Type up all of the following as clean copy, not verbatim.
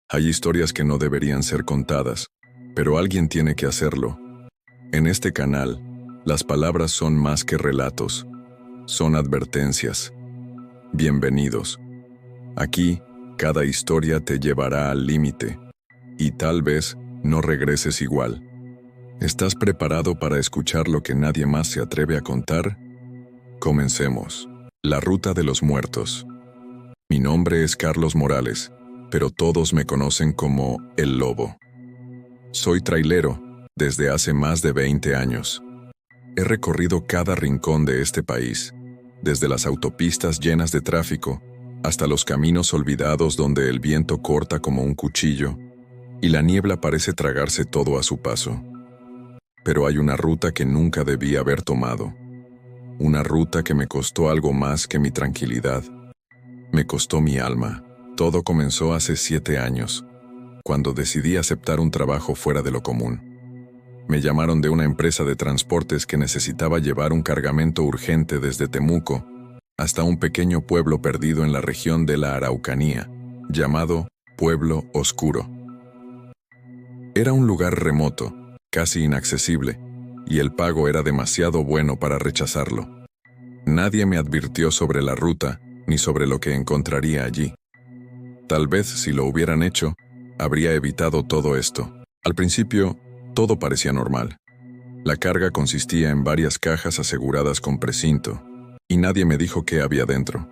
Hay historias que no deberían ser contadas, pero alguien tiene que hacerlo. En este canal, las palabras son más que relatos, son advertencias. Bienvenidos. Aquí, cada historia te llevará al límite, y tal vez no regreses igual. ¿Estás preparado para escuchar lo que nadie más se atreve a contar? Comencemos. La ruta de los muertos. Mi nombre es Carlos Morales, pero todos me conocen como El Lobo. Soy trailero desde hace más de 20 años. He recorrido cada rincón de este país, desde las autopistas llenas de tráfico hasta los caminos olvidados donde el viento corta como un cuchillo y la niebla parece tragarse todo a su paso. Pero hay una ruta que nunca debí haber tomado. Una ruta que me costó algo más que mi tranquilidad. Me costó mi alma. Todo comenzó hace 7 años, cuando decidí aceptar un trabajo fuera de lo común. Me llamaron de una empresa de transportes que necesitaba llevar un cargamento urgente desde Temuco hasta un pequeño pueblo perdido en la región de la Araucanía, llamado Pueblo Oscuro. Era un lugar remoto, casi inaccesible, y el pago era demasiado bueno para rechazarlo. Nadie me advirtió sobre la ruta ni sobre lo que encontraría allí. Tal vez si lo hubieran hecho, habría evitado todo esto. Al principio, todo parecía normal. La carga consistía en varias cajas aseguradas con precinto, y nadie me dijo qué había dentro.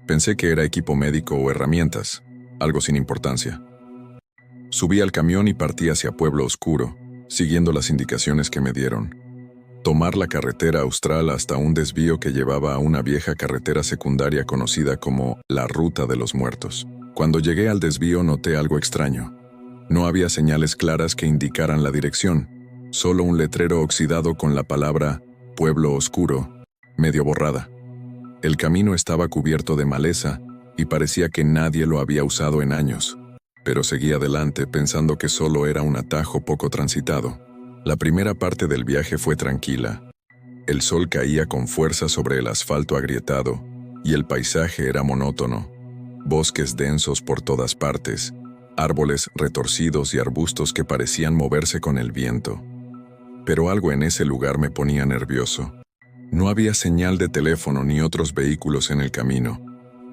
Pensé que era equipo médico o herramientas, algo sin importancia. Subí al camión y partí hacia Pueblo Oscuro, siguiendo las indicaciones que me dieron. Tomar la carretera austral hasta un desvío que llevaba a una vieja carretera secundaria conocida como la Ruta de los Muertos. Cuando llegué al desvío noté algo extraño. No había señales claras que indicaran la dirección, solo un letrero oxidado con la palabra Pueblo Oscuro, medio borrada. El camino estaba cubierto de maleza y parecía que nadie lo había usado en años, pero seguí adelante pensando que solo era un atajo poco transitado. La primera parte del viaje fue tranquila. El sol caía con fuerza sobre el asfalto agrietado y el paisaje era monótono. Bosques densos por todas partes, árboles retorcidos y arbustos que parecían moverse con el viento. Pero algo en ese lugar me ponía nervioso. No había señal de teléfono ni otros vehículos en el camino.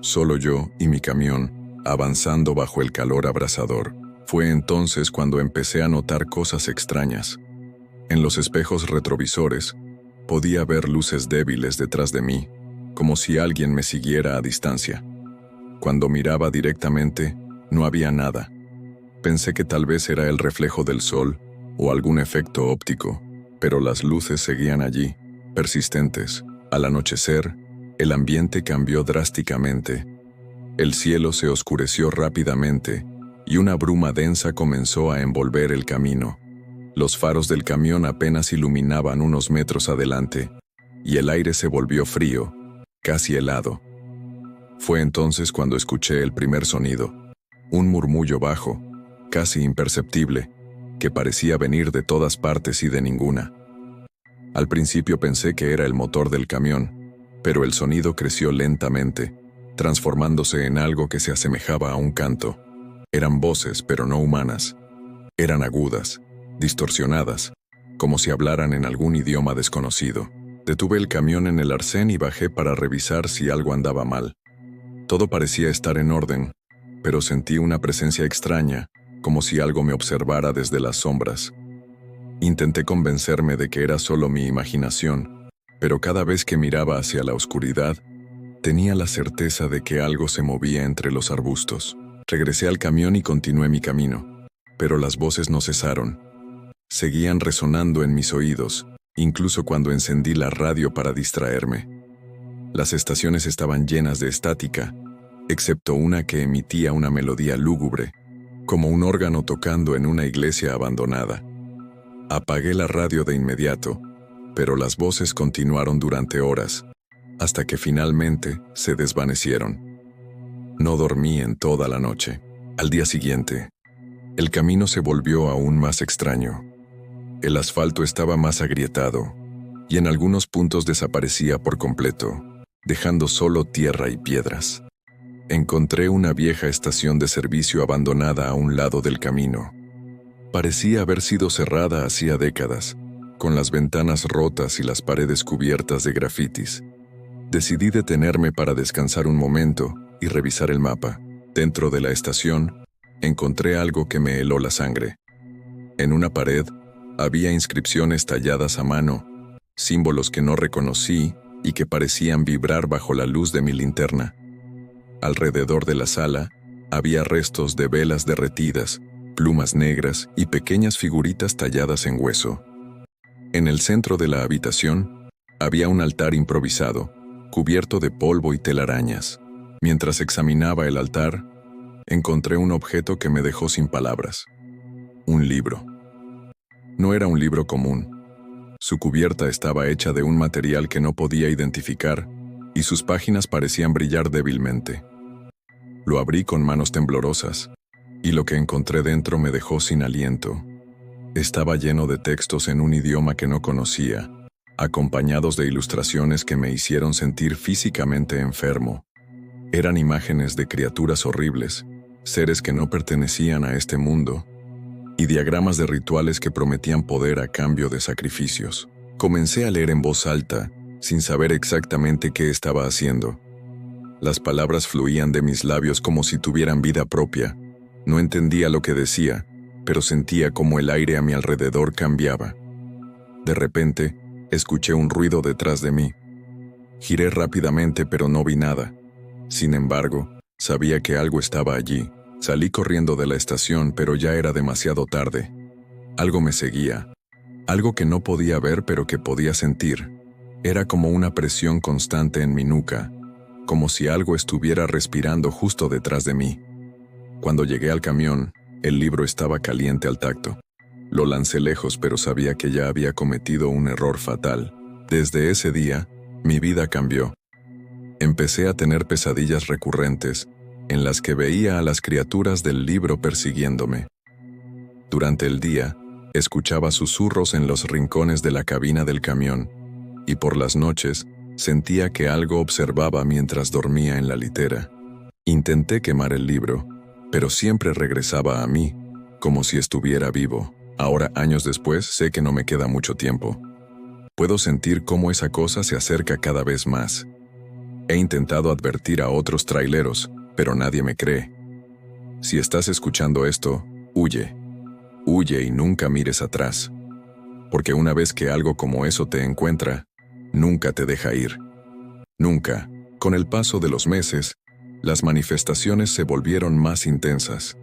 Solo yo y mi camión, avanzando bajo el calor abrasador. Fue entonces cuando empecé a notar cosas extrañas. En los espejos retrovisores, podía ver luces débiles detrás de mí, como si alguien me siguiera a distancia. Cuando miraba directamente, no había nada. Pensé que tal vez era el reflejo del sol o algún efecto óptico, pero las luces seguían allí, persistentes. Al anochecer, el ambiente cambió drásticamente. El cielo se oscureció rápidamente y una bruma densa comenzó a envolver el camino. Los faros del camión apenas iluminaban unos metros adelante, y el aire se volvió frío, casi helado. Fue entonces cuando escuché el primer sonido, un murmullo bajo, casi imperceptible, que parecía venir de todas partes y de ninguna. Al principio pensé que era el motor del camión, pero el sonido creció lentamente, transformándose en algo que se asemejaba a un canto. Eran voces, pero no humanas. Eran agudas, distorsionadas, como si hablaran en algún idioma desconocido. Detuve el camión en el arcén y bajé para revisar si algo andaba mal. Todo parecía estar en orden, pero sentí una presencia extraña, como si algo me observara desde las sombras. Intenté convencerme de que era solo mi imaginación, pero cada vez que miraba hacia la oscuridad, tenía la certeza de que algo se movía entre los arbustos. Regresé al camión y continué mi camino, pero las voces no cesaron. Seguían resonando en mis oídos, incluso cuando encendí la radio para distraerme. Las estaciones estaban llenas de estática, excepto una que emitía una melodía lúgubre, como un órgano tocando en una iglesia abandonada. Apagué la radio de inmediato, pero las voces continuaron durante horas, hasta que finalmente se desvanecieron. No dormí en toda la noche. Al día siguiente, el camino se volvió aún más extraño. El asfalto estaba más agrietado, y en algunos puntos desaparecía por completo, dejando solo tierra y piedras. Encontré una vieja estación de servicio abandonada a un lado del camino. Parecía haber sido cerrada hacía décadas, con las ventanas rotas y las paredes cubiertas de grafitis. Decidí detenerme para descansar un momento y revisar el mapa. Dentro de la estación, encontré algo que me heló la sangre. En una pared, había inscripciones talladas a mano, símbolos que no reconocí y que parecían vibrar bajo la luz de mi linterna. Alrededor de la sala, había restos de velas derretidas, plumas negras y pequeñas figuritas talladas en hueso. En el centro de la habitación, había un altar improvisado, cubierto de polvo y telarañas. Mientras examinaba el altar, encontré un objeto que me dejó sin palabras. Un libro. No era un libro común. Su cubierta estaba hecha de un material que no podía identificar, y sus páginas parecían brillar débilmente. Lo abrí con manos temblorosas, y lo que encontré dentro me dejó sin aliento. Estaba lleno de textos en un idioma que no conocía, acompañados de ilustraciones que me hicieron sentir físicamente enfermo. Eran imágenes de criaturas horribles, seres que no pertenecían a este mundo, y diagramas de rituales que prometían poder a cambio de sacrificios. Comencé a leer en voz alta, sin saber exactamente qué estaba haciendo. Las palabras fluían de mis labios como si tuvieran vida propia. No entendía lo que decía, pero sentía como el aire a mi alrededor cambiaba. De repente, escuché un ruido detrás de mí. Giré rápidamente, pero no vi nada. Sin embargo, sabía que algo estaba allí. Salí corriendo de la estación, pero ya era demasiado tarde. Algo me seguía. Algo que no podía ver, pero que podía sentir. Era como una presión constante en mi nuca, como si algo estuviera respirando justo detrás de mí. Cuando llegué al camión, el libro estaba caliente al tacto. Lo lancé lejos, pero sabía que ya había cometido un error fatal. Desde ese día, mi vida cambió. Empecé a tener pesadillas recurrentes, en las que veía a las criaturas del libro persiguiéndome. Durante el día, escuchaba susurros en los rincones de la cabina del camión, y por las noches, sentía que algo observaba mientras dormía en la litera. Intenté quemar el libro, pero siempre regresaba a mí, como si estuviera vivo. Ahora, años después, sé que no me queda mucho tiempo. Puedo sentir cómo esa cosa se acerca cada vez más. He intentado advertir a otros traileros, pero nadie me cree. Si estás escuchando esto, huye. Huye y nunca mires atrás. Porque una vez que algo como eso te encuentra, nunca te deja ir. Nunca. Con el paso de los meses, las manifestaciones se volvieron más intensas.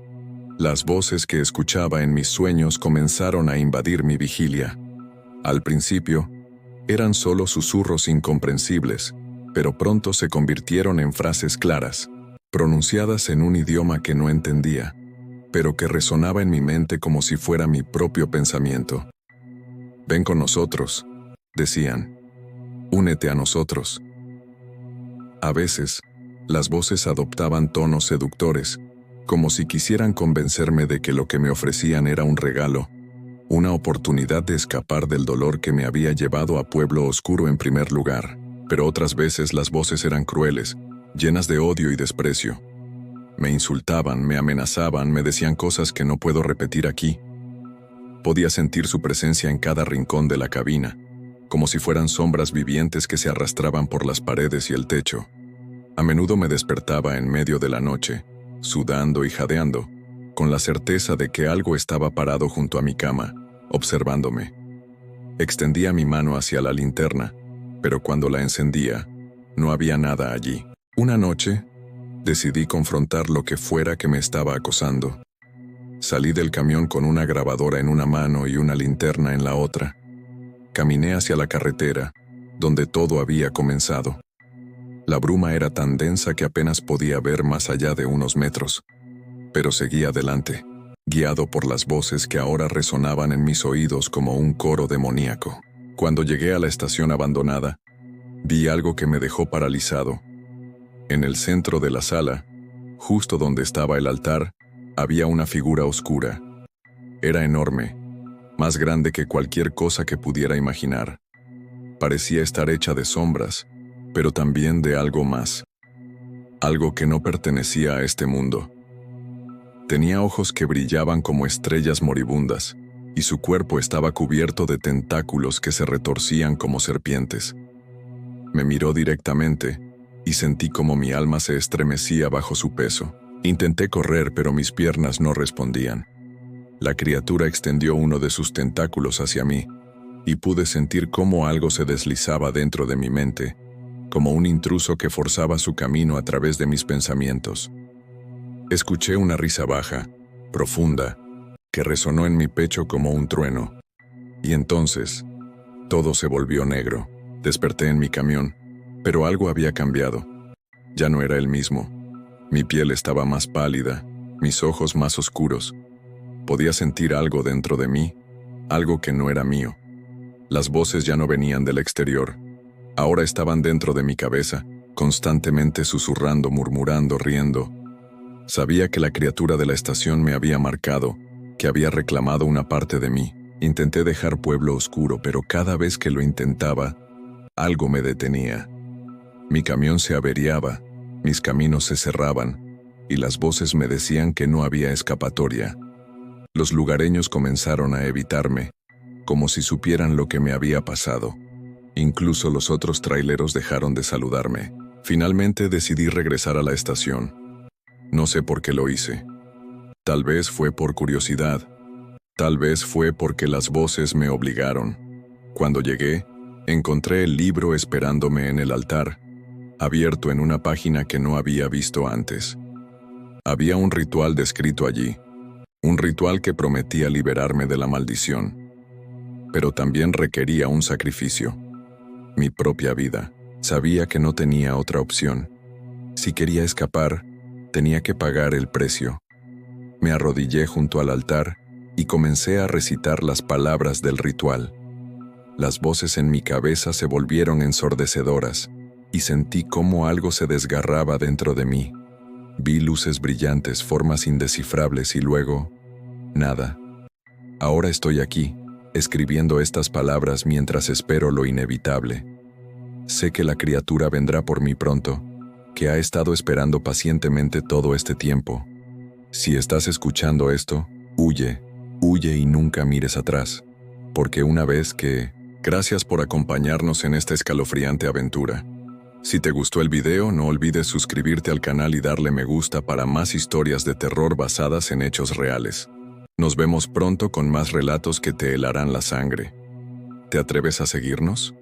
Las voces que escuchaba en mis sueños comenzaron a invadir mi vigilia. Al principio, eran solo susurros incomprensibles, pero pronto se convirtieron en frases claras, pronunciadas en un idioma que no entendía, pero que resonaba en mi mente como si fuera mi propio pensamiento. «Ven con nosotros», decían. «Únete a nosotros». A veces, las voces adoptaban tonos seductores, como si quisieran convencerme de que lo que me ofrecían era un regalo, una oportunidad de escapar del dolor que me había llevado a Pueblo Oscuro en primer lugar. Pero otras veces las voces eran crueles, llenas de odio y desprecio. Me insultaban, me amenazaban, me decían cosas que no puedo repetir aquí. Podía sentir su presencia en cada rincón de la cabina, como si fueran sombras vivientes que se arrastraban por las paredes y el techo. A menudo me despertaba en medio de la noche, sudando y jadeando, con la certeza de que algo estaba parado junto a mi cama, observándome. Extendía mi mano hacia la linterna, pero cuando la encendía, no había nada allí. Una noche, decidí confrontar lo que fuera que me estaba acosando. Salí del camión con una grabadora en una mano y una linterna en la otra. Caminé hacia la carretera, donde todo había comenzado. La bruma era tan densa que apenas podía ver más allá de unos metros, pero seguí adelante, guiado por las voces que ahora resonaban en mis oídos como un coro demoníaco. Cuando llegué a la estación abandonada, vi algo que me dejó paralizado. En el centro de la sala, justo donde estaba el altar, había una figura oscura. Era enorme, más grande que cualquier cosa que pudiera imaginar. Parecía estar hecha de sombras, pero también de algo más. algo que no pertenecía a este mundo. Tenía ojos que brillaban como estrellas moribundas, y su cuerpo estaba cubierto de tentáculos que se retorcían como serpientes. Me miró directamente, y sentí como mi alma se estremecía bajo su peso. Intenté correr, pero mis piernas no respondían. La criatura extendió uno de sus tentáculos hacia mí, y pude sentir cómo algo se deslizaba dentro de mi mente, como un intruso que forzaba su camino a través de mis pensamientos. Escuché una risa baja, profunda, que resonó en mi pecho como un trueno. Y entonces, todo se volvió negro. Desperté en mi camión, pero algo había cambiado. Ya no era el mismo. Mi piel estaba más pálida, mis ojos más oscuros. Podía sentir algo dentro de mí, algo que no era mío. Las voces ya no venían del exterior. Ahora estaban dentro de mi cabeza, constantemente susurrando, murmurando, riendo. Sabía que la criatura de la estación me había marcado, que había reclamado una parte de mí. Intenté dejar Pueblo Oscuro, pero cada vez que lo intentaba, algo me detenía. Mi camión se averiaba, mis caminos se cerraban, y las voces me decían que no había escapatoria. Los lugareños comenzaron a evitarme, como si supieran lo que me había pasado. Incluso los otros traileros dejaron de saludarme. Finalmente decidí regresar a la estación. No sé por qué lo hice. Tal vez fue por curiosidad. Tal vez fue porque las voces me obligaron. Cuando llegué, encontré el libro esperándome en el altar, abierto en una página que no había visto antes. Había un ritual descrito allí, un ritual que prometía liberarme de la maldición, pero también requería un sacrificio. Mi propia vida. Sabía que no tenía otra opción. Si quería escapar, tenía que pagar el precio. Me arrodillé junto al altar y comencé a recitar las palabras del ritual. Las voces en mi cabeza se volvieron ensordecedoras y sentí cómo algo se desgarraba dentro de mí. Vi luces brillantes, formas indescifrables y luego, nada. Ahora estoy aquí, escribiendo estas palabras mientras espero lo inevitable. Sé que la criatura vendrá por mí pronto, que ha estado esperando pacientemente todo este tiempo. Si estás escuchando esto, huye, huye y nunca mires atrás, porque una vez que... Gracias por acompañarnos en esta escalofriante aventura. Si te gustó el video, no olvides suscribirte al canal y darle me gusta para más historias de terror basadas en hechos reales. Nos vemos pronto con más relatos que te helarán la sangre. ¿Te atreves a seguirnos?